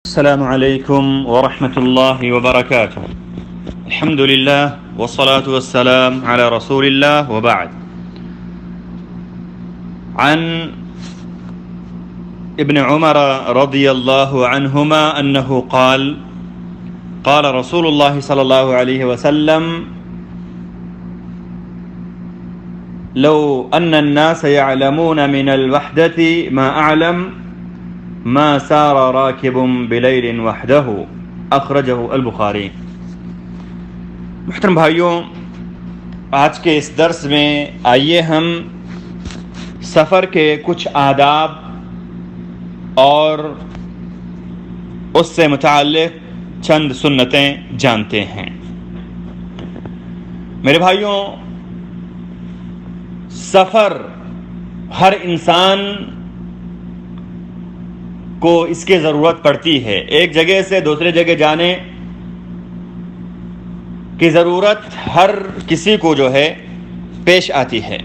السلام عليكم ورحمة الله وبركاته. الحمد لله والصلاة والسلام على رسول الله وبعد. عن ابن عمر رضي الله عنهما أنه قال رسول الله صلى الله عليه وسلم لو أن الناس يعلمون من الوحدة ما أعلم ما سار راكب بليل وحده اخرجه البخاری. محترم بھائیوں، آج کے اس درس میں آئیے ہم سفر کے کچھ آداب اور اس سے متعلق چند سنتیں جانتے ہیں. میرے بھائیوں، سفر ہر انسان کو اس کی ضرورت پڑتی ہے. ایک جگہ سے دوسرے جگہ جانے کی ضرورت ہر کسی کو جو ہے پیش آتی ہے.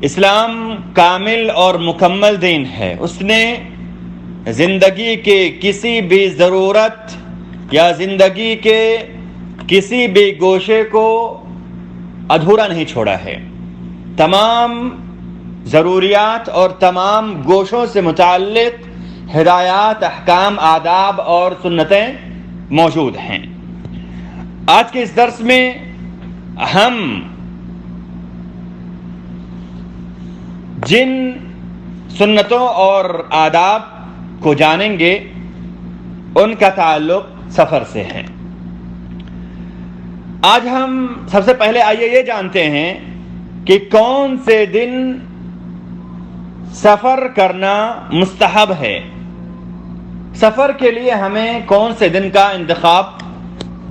اسلام کامل اور مکمل دین ہے. اس نے زندگی کے کسی بھی ضرورت یا زندگی کے کسی بھی گوشے کو ادھورا نہیں چھوڑا ہے. تمام ضروریات اور تمام گوشوں سے متعلق ہدایات، احکام، آداب اور سنتیں موجود ہیں. آج کے اس درس میں ہم جن سنتوں اور آداب کو جانیں گے ان کا تعلق سفر سے ہے. آج ہم سب سے پہلے آئیے یہ جانتے ہیں کہ کون سے دن سفر کرنا مستحب ہے. سفر کے لیے ہمیں کون سے دن کا انتخاب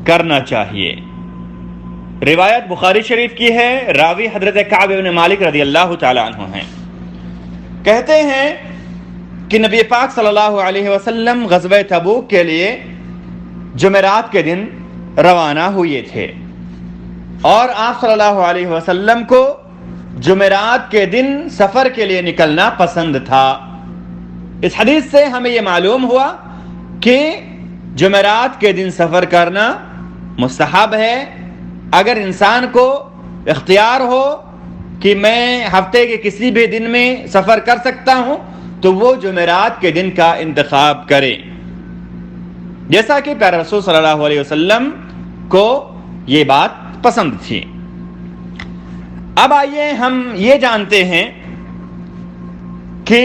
کرنا چاہیے. روایت بخاری شریف کی ہے. راوی حضرت کعب بن مالک رضی اللہ تعالی عنہ ہیں. کہتے ہیں کہ نبی پاک صلی اللہ علیہ وسلم غزوہ تبوک کے لیے جمعرات کے دن روانہ ہوئے تھے اور آپ صلی اللہ علیہ وسلم کو جمعرات کے دن سفر کے لیے نکلنا پسند تھا. اس حدیث سے ہمیں یہ معلوم ہوا کہ جمعرات کے دن سفر کرنا مستحب ہے. اگر انسان کو اختیار ہو کہ میں ہفتے کے کسی بھی دن میں سفر کر سکتا ہوں تو وہ جمعرات کے دن کا انتخاب کرے، جیسا کہ پیارے رسول صلی اللہ علیہ وسلم کو یہ بات پسند تھی. اب آئیے ہم یہ جانتے ہیں کہ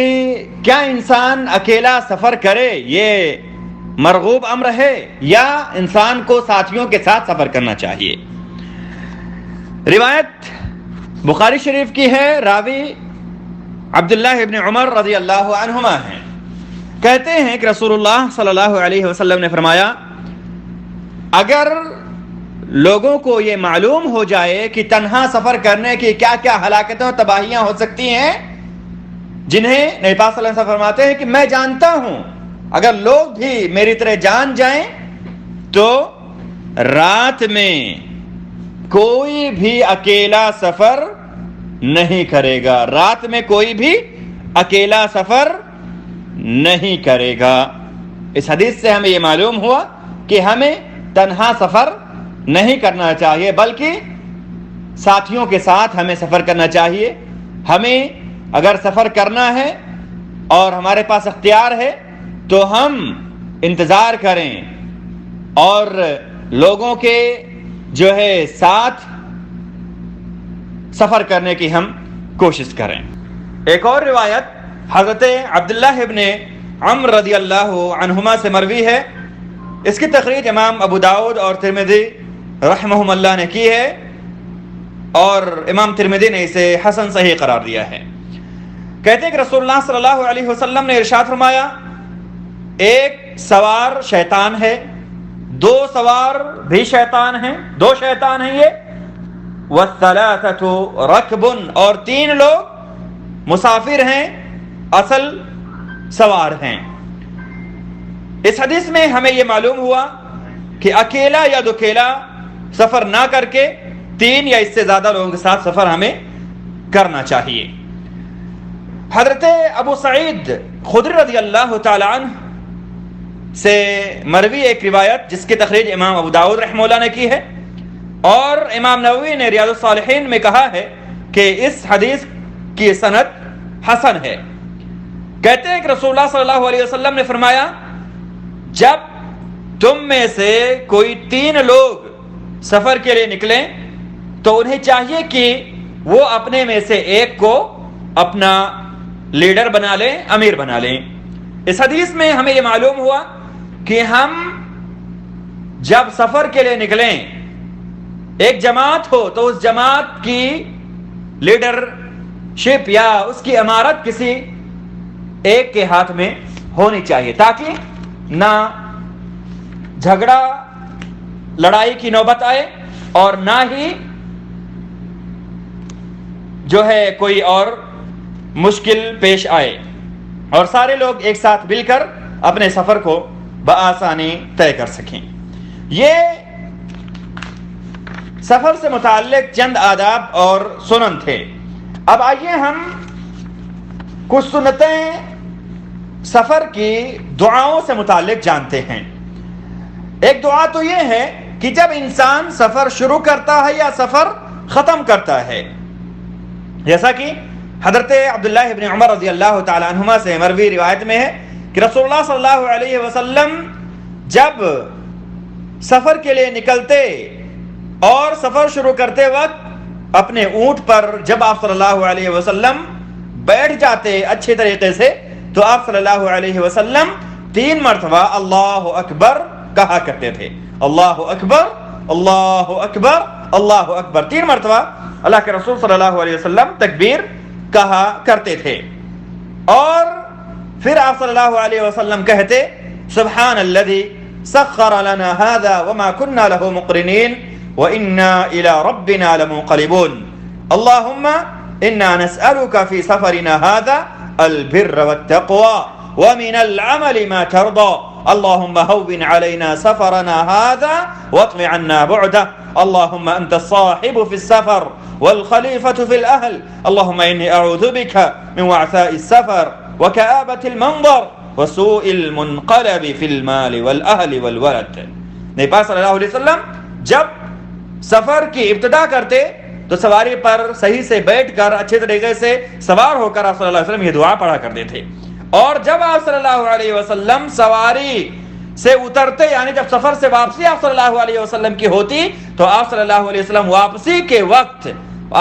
کیا انسان اکیلا سفر کرے یہ مرغوب امر ہے یا انسان کو ساتھیوں کے ساتھ سفر کرنا چاہیے. روایت بخاری شریف کی ہے. راوی عبداللہ ابن عمر رضی اللہ عنہما ہیں. کہتے ہیں کہ رسول اللہ صلی اللہ علیہ وسلم نے فرمایا، اگر لوگوں کو یہ معلوم ہو جائے کہ تنہا سفر کرنے کی کیا کیا ہلاکتیں اور تباہیاں ہو سکتی ہیں، جنہیں نبی پاک صلی اللہ علیہ وسلم فرماتے ہیں کہ میں جانتا ہوں اگر لوگ بھی میری طرح جان جائیں تو رات میں کوئی بھی اکیلا سفر نہیں کرے گا. رات میں کوئی بھی اکیلا سفر نہیں کرے گا. اس حدیث سے ہمیں یہ معلوم ہوا کہ ہمیں تنہا سفر نہیں کرنا چاہیے بلکہ ساتھیوں کے ساتھ ہمیں سفر کرنا چاہیے. ہمیں اگر سفر کرنا ہے اور ہمارے پاس اختیار ہے تو ہم انتظار کریں اور لوگوں کے جو ہے ساتھ سفر کرنے کی ہم کوشش کریں. ایک اور روایت حضرت عبداللہ ابن عمر رضی اللہ عنہما سے مروی ہے. اس کی تخریج امام ابو داؤد اور ترمذی رحمہم اللہ نے کی ہے اور امام ترمذی نے اسے حسن صحیح قرار دیا ہے. کہتے ہیں کہ رسول اللہ صلی اللہ علیہ وسلم نے ارشاد فرمایا، ایک سوار شیطان ہے، دو سوار بھی شیطان ہیں، دو شیطان ہیں یہ، والثلاثۃ رکب، اور تین لوگ مسافر ہیں، اصل سوار ہیں. اس حدیث میں ہمیں یہ معلوم ہوا کہ اکیلا یا دوکیلا سفر نہ کر کے تین یا اس سے زیادہ لوگوں کے ساتھ سفر ہمیں کرنا چاہیے. حضرت ابو سعید خدری رضی اللہ تعالی عنہ سے مروی ایک روایت جس کی تخریج امام ابو داؤد رحمہ اللہ نے کی ہے، اور امام نووی نے ریاض الصالحین میں کہا ہے کہ اس حدیث کی سند حسن ہے۔ کہتے ہیں کہ رسول اللہ صلی اللہ علیہ وسلم نے فرمایا، جب تم میں سے کوئی 3 لوگ سفر کے لیے نکلیں تو انہیں چاہیے کہ وہ اپنے میں سے ایک کو اپنا لیڈر بنا لیں، امیر بنا لیں۔ اس حدیث میں ہمیں یہ معلوم ہوا کہ ہم جب سفر کے لیے نکلیں، ایک جماعت ہو تو اس جماعت کی لیڈر شپ یا اس کی امارت کسی ایک کے ہاتھ میں ہونی چاہیے، تاکہ نہ جھگڑا لڑائی کی نوبت آئے اور نہ ہی جو ہے کوئی اور مشکل پیش آئے، اور سارے لوگ ایک ساتھ مل کر اپنے سفر کو بآسانی طے کر سکیں۔ یہ سفر سے متعلق چند آداب اور سنن تھے۔ اب آئیے ہم کچھ سنتیں سفر کی دعاؤں سے متعلق جانتے ہیں۔ ایک دعا تو یہ ہے کہ جب انسان سفر شروع کرتا ہے یا سفر ختم کرتا ہے، جیسا کہ حضرت عبداللہ ابن عمر رضی اللہ تعالی عنہما سے مروی روایت میں ہے کہ رسول اللہ صلی اللہ علیہ وسلم جب سفر کے لیے نکلتے اور سفر شروع کرتے وقت اپنے اونٹ پر جب آپ صلی اللہ علیہ وسلم بیٹھ جاتے اچھے طریقے سے، تو آپ صلی اللہ علیہ وسلم 3 مرتبہ اللہ اکبر کہا کرتے تھے۔ اللہ اکبر، اللہ اکبر، اللہ اکبر، 3 مرتبہ اللہ کے رسول صلی اللہ علیہ وسلم تکبیر کہا کرتے تھے، اور پھر آپ صلی اللہ علیہ وسلم کہتے سبحان الذی سخر لنا هذا وما كنا له مقرنین وإنا إلى ربنا لمنقلبون اللهم إنا نسألك في سفرنا هذا البر والتقوى ومن العمل ما ترضى اللهم هون علينا سفرنا هذا واطم عنا بعده اللهم أنت الصاحب في السفر والخليفة في الأهل اللهم إني أعوذ بك من وعثاء السفر وكآبة المنظر وسوء المنقلب في المال والأهل والولد۔ نبی پاک صلی اللہ علیہ وسلم جب سفر کی ابتدا کرتے تو سواری پر صحیح سے بیٹھ کر اچھے طریقے سے سوار ہو کر آپ صلی اللہ علیہ وسلم یہ دعا پڑھا کرتے تھے، اور جب آپ صلی اللہ علیہ وسلم سواری سے اترتے، یعنی جب سفر سے واپسی آپ صلی اللہ علیہ وسلم کی ہوتی، تو آپ صلی اللہ علیہ وسلم واپسی کے وقت،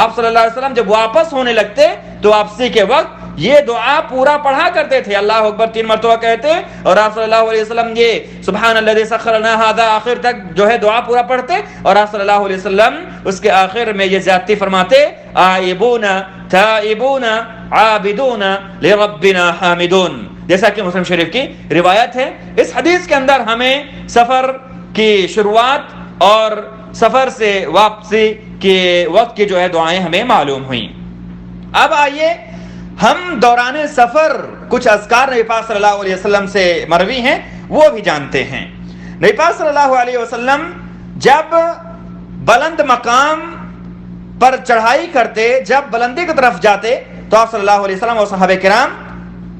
آپ صلی اللہ علیہ وسلم جب واپس ہونے لگتے تو واپسی کے وقت یہ دعا پورا پڑھا کرتے تھے، اللہ اکبر 3 مرتبہ کہتے، اور آپ صلی اللہ علیہ وسلم یہ سبحان الذی سخر لنا ھذا آخر تک جو ہے دعا پورا پڑھتے، اور آپ صلی اللہ علیہ وسلم اس کے آخر میں یہ زیادتی فرماتے آئبون تائبون عابدون لربنا حامدون، جیسا کہ مسلم شریف کی روایت ہے۔ اس حدیث کے اندر ہمیں سفر کی شروعات اور سفر سے واپسی کے وقت کی جو ہے دعائیں ہمیں معلوم ہوئیں۔ اب آئیے ہم دوران سفر کچھ اذکار نبی پاک صلی اللہ علیہ وسلم سے مروی ہیں وہ بھی جانتے ہیں۔ نبی پاک صلی اللہ علیہ وسلم جب بلند مقام پر چڑھائی کرتے، جب بلندی کی طرف جاتے، تو آپ صلی اللہ علیہ وسلم اور صحابہ کرام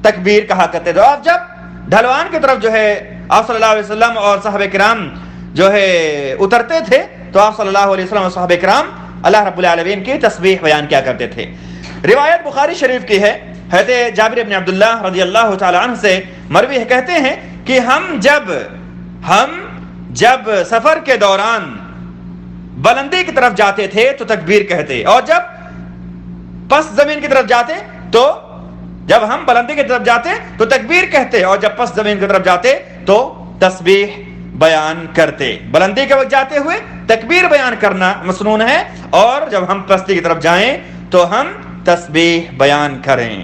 تکبیر کہا کرتے تھے، اور جب ڈھلوان کی طرف جو ہے آپ صلی اللہ علیہ وسلم اور صحابہ کرام جو ہے اترتے تھے، تو آپ صلی اللہ علیہ وسلم اور صحابہ کرام اللہ رب العالمین کی تسبیح بیان کیا کرتے تھے۔ روایت بخاری شریف کی ہے، حضرت جابر بن عبداللہ رضی اللہ تعالی عنہ سے مروی ہے، کہتے ہیں کہ ہم جب سفر کے دوران بلندی کی طرف جاتے تھے تو تکبیر کہتے، اور جب پس زمین کی طرف جاتے تو جب ہم بلندی کی طرف جاتے تو تکبیر کہتے، اور جب پس زمین کی طرف جاتے تو تسبیح بیان کرتے۔ بلندی کے وقت جاتے ہوئے تکبیر بیان کرنا مسنون ہے، اور جب ہم پستی کی طرف جائیں تو ہم تسبیح بیان کریں،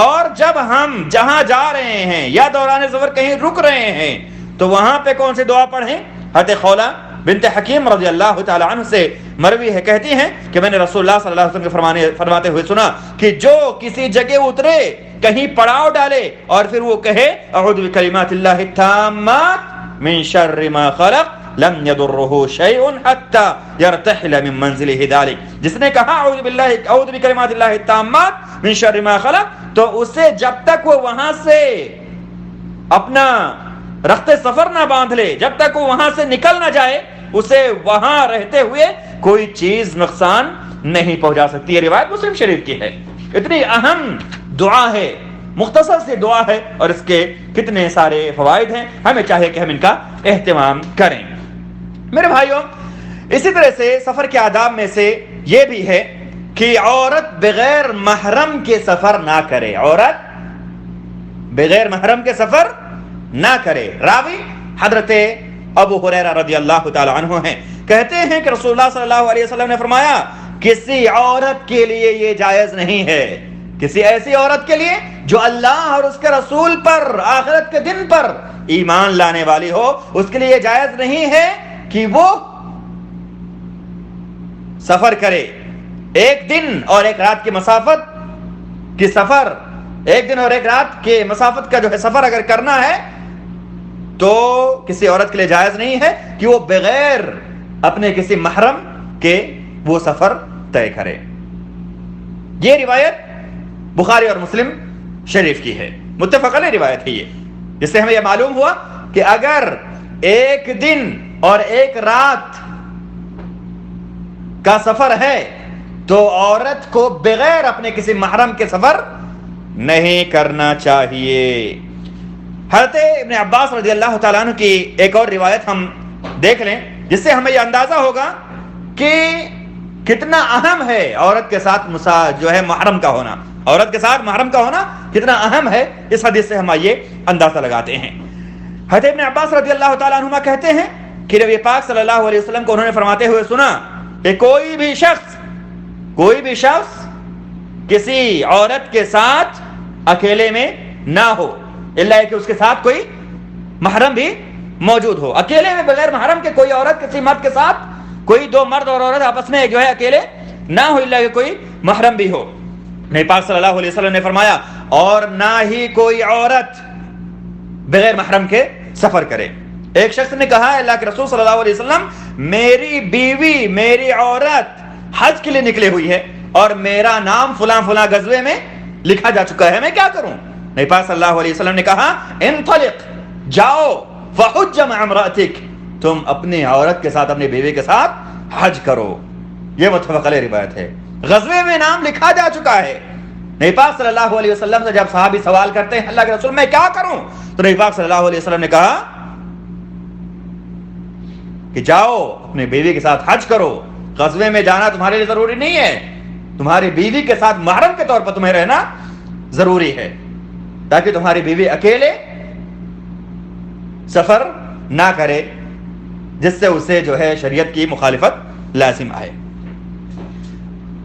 اور جب ہم جہاں جا رہے ہیں یا دوران سفر کہیں رک رہے ہیں تو وہاں پہ کون سی دعا پڑھیں؟ حضرت خولہ بنت حکیم رضی اللہ تعالی عنہ سے مروی ہے، کہتی ہیں کہ میں نے رسول اللہ صلی اللہ علیہ وسلم کے فرماتے ہوئے سنا کہ جو کسی جگہ اترے، کہیں پڑاؤ ڈالے، اور پھر وہ کہے اعوذ بکلمات اللہ التامات من شر ما خلق لم يضره شيء حتى يرتحل من منزله ذلك، جس نے کہا اعوذ بکلمات اللہ التامات من شر ما خلق، تو اسے جب تک وہ وہاں سے اپنا رخت سفر نہ باندھ لے، جب تک وہ وہاں سے نکل نہ جائے اسے وہاں رہتے ہوئے کوئی چیز نقصان نہیں پہنچا سکتی. یہ روایت مسلم شریف کی ہے. اتنی اہم دعا ہے، مختصر سی دعا ہے، اور اس کے کتنے سارے فوائد ہیں. ہمیں چاہیے کہ ہم ان کا اہتمام کریں. میرے بھائیوں، اسی طرح سے سفر کے آداب میں سے یہ بھی ہے کہ عورت بغیر محرم کے سفر نہ کرے. عورت بغیر محرم کے سفر نہ کرے. راوی حضرت ابو ہریرہ رضی اللہ تعالی عنہ ہیں، کہتے ہیں کہ رسول اللہ صلی اللہ علیہ وسلم نے فرمایا کسی عورت کے لیے یہ جائز نہیں ہے، کسی ایسی عورت کے لیے جو اللہ اور اس کے رسول پر، آخرت کے دن پر ایمان لانے والی ہو، اس کے لیے یہ جائز نہیں ہے کہ وہ سفر کرے. ایک دن اور ایک رات کی مسافت کی سفر، ایک دن اور ایک رات کے مسافت کا جو ہے سفر اگر کرنا ہے تو کسی عورت کے لیے جائز نہیں ہے کہ وہ بغیر اپنے کسی محرم کے وہ سفر طے کرے. یہ روایت بخاری اور مسلم شریف کی ہے، متفق علیہ روایت ہے یہ، جس سے ہمیں یہ معلوم ہوا کہ اگر ایک دن اور ایک رات کا سفر ہے تو عورت کو بغیر اپنے کسی محرم کے سفر نہیں کرنا چاہیے. حضرت ابن عباس رضی اللہ تعالیٰ عنہ کی ایک اور روایت ہم دیکھ لیں، جس سے ہمیں یہ اندازہ ہوگا کہ کتنا اہم ہے عورت کے ساتھ جو ہے محرم کا ہونا، عورت کے ساتھ محرم کا ہونا کتنا اہم ہے. اس حدیث سے ہم یہ اندازہ لگاتے ہیں. حضرت ابن عباس رضی اللہ تعالیٰ عنہما کہتے ہیں کہ نبی پاک صلی اللہ علیہ وسلم کو انہوں نے فرماتے ہوئے سنا کہ کوئی بھی شخص کسی عورت کے ساتھ اکیلے میں نہ ہو الا کہ اس کے ساتھ کوئی محرم بھی موجود ہو. اکیلے میں بغیر محرم کے کوئی عورت کسی مرد کے ساتھ، کوئی دو مرد اور عورت آپس میں جو ہے اکیلے نہ ہو الا کہ کوئی محرم بھی ہو. نبی پاک صلی اللہ علیہ وسلم نے فرمایا اور نہ ہی کوئی عورت بغیر محرم کے سفر کرے. ایک شخص نے کہا اللہ کے رسول صلی اللہ علیہ وسلم، میری بیوی، میری عورت حج کے لیے نکلی ہوئی ہے اور میرا نام فلاں فلاں غزوے میں لکھا جا چکا ہے، میں کیا کروں؟ نبی پاک صلی اللہ علیہ وسلم نے کہا انطلق، جاؤ، فحج مع امرأتک، تم اپنی عورت کے ساتھ، اپنی بیوی کے ساتھ حج کرو. یہ متفق علیہ روایت ہے. غزوے میں نام لکھا جا چکا ہے. نبی پاک صلی اللہ علیہ وسلم سے جب صحابی سوال کرتے ہیں اللہ کے رسول میں کیا کروں، تو نبی پاک صلی اللہ علیہ وسلم نے کہا کہ جاؤ اپنی بیوی کے ساتھ حج کرو. غزوے میں جانا تمہارے لیے ضروری نہیں ہے، تمہاری بیوی کے ساتھ محرم کے طور پر تمہیں رہنا ضروری ہے تاکہ تمہاری بیوی اکیلے سفر نہ کرے جس سے اسے جو ہے شریعت کی مخالفت لازم آئے.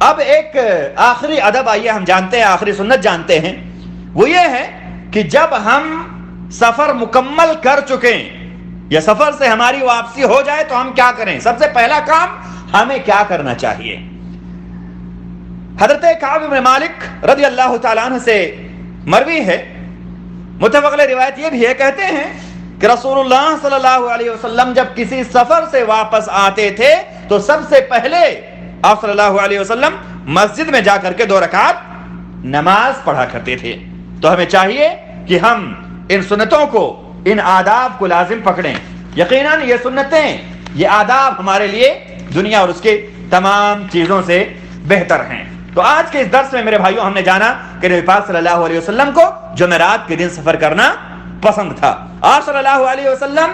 اب ایک آخری ادب آئیے ہم جانتے ہیں، آخری سنت جانتے ہیں، وہ یہ ہے کہ جب ہم سفر مکمل کر چکیں یا سفر سے ہماری واپسی ہو جائے تو ہم کیا کریں. سب سے پہلا کام ہمیں کیا کرنا چاہیے. حضرت کعب بن مالک رضی اللہ تعالیٰ عنہ سے مروی ہے، متفق علیہ روایت یہ بھی ہے، کہتے ہیں کہ رسول اللہ صلی اللہ علیہ وسلم جب کسی سفر سے واپس آتے تھے تو سب سے پہلے آپ صلی اللہ علیہ وسلم مسجد میں جا کر کے 2 رکعت نماز پڑھا کرتے تھے. تو ہمیں چاہیے کہ ہم ان سنتوں کو، ان آداب کو لازم پکڑیں. یقیناً یہ سنتیں، یہ آداب ہمارے لیے دنیا اور اس کی تمام چیزوں سے بہتر ہیں. تو آج کے اس درس میں میرے بھائیوں ہم نے جانا کہ نبی پاک صلی اللہ علیہ وسلم کو جمعرات کے دن سفر کرنا پسند تھا. آپ صلی اللہ علیہ وسلم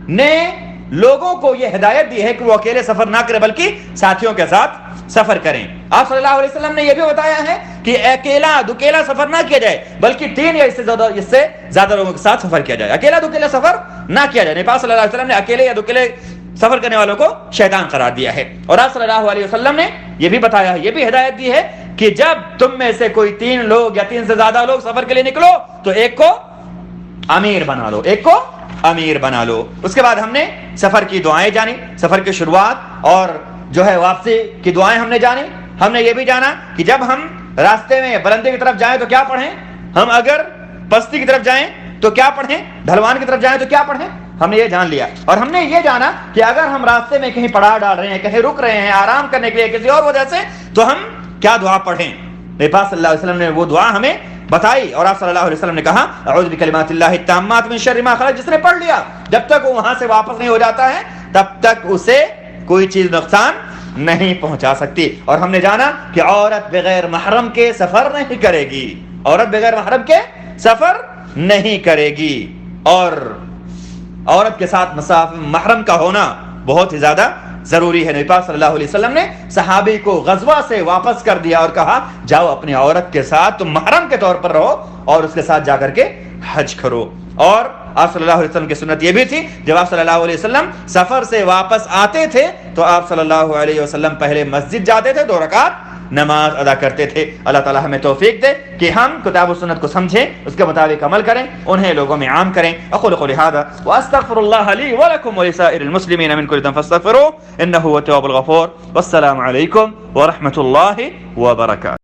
نے لوگوں کو یہ ہدایت دی ہے کہ وہ اکیلے سفر نہ کریں بلکہ ساتھیوں کے ساتھ سفر کریں. آپ صلی اللہ علیہ وسلم نے یہ بھی بتایا ہے کہ اکیلا دکیلا سفر نہ کیا جائے بلکہ 3 یا اس سے زیادہ لوگوں کے ساتھ سفر کیا جائے. اکیلا دکیلا سفر نہ کیا جائے. نبی پاک صلی اللہ علیہ وسلم نے اکیلے یا دکیلے سفر کرنے والوں کو شیطان قرار دیا ہے. اور آپ صلی اللہ علیہ وسلم نے یہ بھی بتایا ہے، یہ بھی ہدایت دی ہے کہ جب تم میں سے کوئی 3 لوگ یا 3 سے زیادہ لوگ سفر کے لیے نکلو تو ایک کو امیر بنا لو، ایک کو امیر بنا لو. اس کے بعد ہم نے سفر کی دعائیں جانی، سفر کی شروعات اور جو ہے واپسی کی دعائیں ہم نے جانی. ہم نے یہ بھی جانا کہ جب ہم راستے میں بلندی کی طرف جائیں تو کیا پڑھیں، ہم اگر پستی کی طرف جائیں تو کیا پڑھیں، ڈھلوان کی طرف جائیں تو کیا پڑھیں، ہم نے یہ جان لیا. اور ہم نے یہ جانا کہ اگر ہم راستے میں کہیں پڑاؤ ڈال رہے ہیں، کہیں رک رہے ہیں آرام کرنے کے لیے کسی اور وجہ سے، تو ہم کیا دعا پڑھیں. نبی پاک صلی اللہ علیہ وسلم نے وہ دعا ہمیں بتائی, اور آپ صلی اللہ علیہ وسلم نے کہا اعوذ بکلمات اللہ التامات من شر ما خلق. جس نے پڑھ لیا, جب تک وہ وہاں سے واپس نہیں ہو جاتا ہے تب تک اسے کوئی چیز نقصان نہیں پہنچا سکتی. اور ہم نے جانا کہ عورت بغیر محرم کے سفر نہیں کرے گی, عورت بغیر محرم کے سفر نہیں کرے گی, اور عورت کے ساتھ محرم کا ہونا بہت ہی زیادہ ضروری ہے. نبی پاک صلی اللہ علیہ وسلم نے صحابی کو غزوہ سے واپس کر دیا اور کہا جاؤ اپنی عورت کے ساتھ تم محرم کے طور پر رہو اور اس کے ساتھ جا کر کے حج کرو. اور آپ صلی اللہ علیہ وسلم کی سنت یہ بھی تھی, جب آپ صلی اللہ علیہ وسلم سفر سے واپس آتے تھے تو آپ صلی اللہ علیہ وسلم پہلے مسجد جاتے تھے, 2 رکعت نماز ادا کرتے تھے. اللہ تعالی ہمیں توفیق دے کہ ہم کتاب و سنت کو سمجھیں, اس کے مطابق عمل کریں, انہیں لوگوں میں عام کریں. اقول قولی ھذا واستغفر الله لي ولكم ولسائر المسلمين من كل ذنب فاستغفروه انه هو التواب الغفور. والسلام علیکم ورحمۃ اللہ وبرکاتہ.